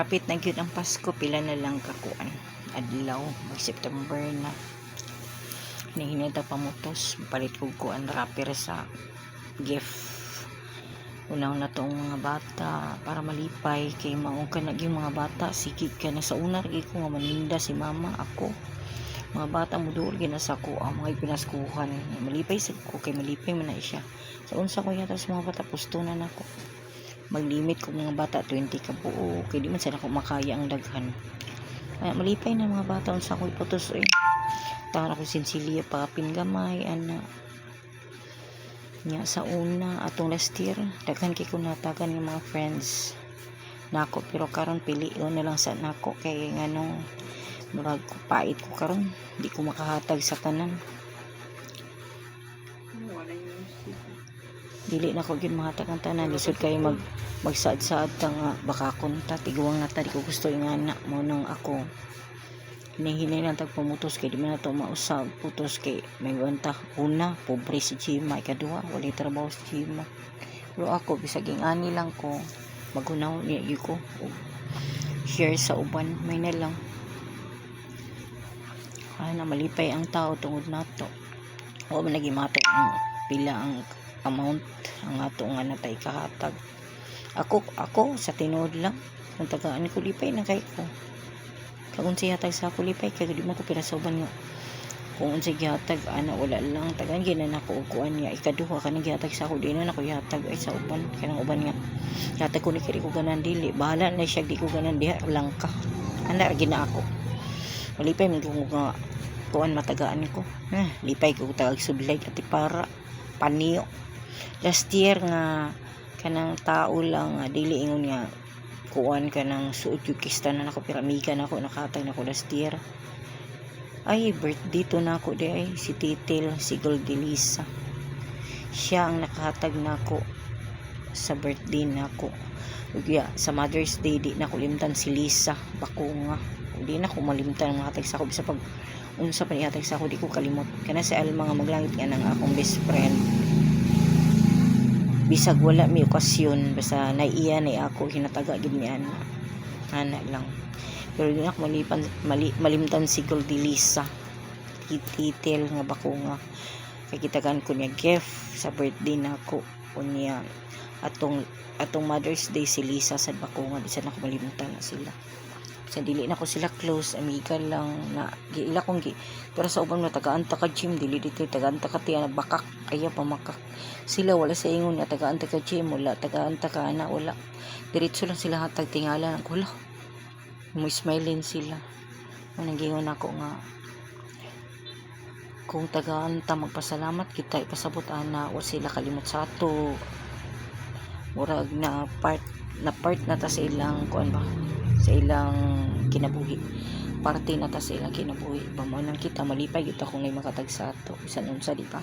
Hapit na gyud ang Pasko, pila na lang kakuan adlaw, mag September na. Hinihinay pamutos, palit ko kuan wrapper sa gift. Unaw na tong mga bata para malipay kay mao ka na yung mga bata sigig ka na sa una ri ko nga maninda si mama ako. Mga bata mo duol gina sa ko ang mga pinaskuhan. Malipay sa ko kay malipay man na siya. Sa unsa ko yata sa mga bata pustunan ako. Maglimit ko mga bata 20 ka buo kay di man sana ko makaya ang daghan. Ay malipay na mga bata unsa ko iputos tangan ako sinsilya pa pingamay ana nya sa una atong last year daghan kay ko natagan ng mga friends nako pero karon pilion na lang sa nako kay ngano murag pait ko karon di ko makahatag sa tanan dili na ko gyud mahatag ang tanan lisod kay magsaad-saad ta nga baka kunta tiguang na ta di ko gusto nga na mo nang ako hinahinay lang tag pamutos kay di man na to mausab putos kay may banta una pobre si Chima ikaduha walay trabaho si Chima pero ako bisag ani lang ko magunaw niya ko share sa uban may na lang na malipay ang tao tungod nato o man nagimato ang pila ang amount ang ato nga natay kahatag ako sa tinuod lang kung tagaan ko lipay na kay ko kung siya hatag sa ako lipay kay di mo ko pinasauban nga kung unsay gihatag ana wala lang tagaan ginan ako kuan niya ikaduha kanang gihatag sa ako di na ako gihatag ay sa uban kanang uban nga gihatag ko ni kiri ko ganan dili bahala na siya di ko ganan diha lang ka ana ra gina ako malipay man ko nga kuan matagaan ko lipay ko tagag sudlay at para paniyo last year nga kanang tao lang dili ingon nga kuan ka ng suot yung kista na ako piramiga na ako nakatag na ako last year ay birthday to na ako di ay si Titil si Goldelisa siya ang nakahatag na ako sa birthday na ako ugya sa Mother's Day di na ako limtan si Lisa bako nga di na ako malimtan ang hatag sa ako bisa pag unsa pa nihatag sa ako di ko kalimot kana si Alma nga maglangit nga ng akong best friend bisag wala may okasyon basta naiya na ako hinataga gid ni ana lang pero di na ako malimtan si Goldelisa Titil nga bako nga kay kitagan ko niya gift sa birthday nako unya atong Mother's Day si Lisa sad bako nga bisan ako malimtan na sila sa dili na ko sila close amiga lang na giila kong pero sa uban na tagaan-ta ka gym dili dito tagaan-ta ka tiya bakak kaya pamakak sila wala sa ingon nga tagaan-ta ka gym wala tagaan-ta ka ana wala diretso lang sila hatag tingala nang wala mo smiling sila nang gingon ako nga kung tagaan-ta magpasalamat kita ipasabot ana wa sila kalimot sa ato murag na part na ta sa ilang kuan ba sa ilang kinabuhi parte na ta sa ilang kinabuhi ba mo nang kita malipay kita kung may makatag sa ato bisan unsa di pa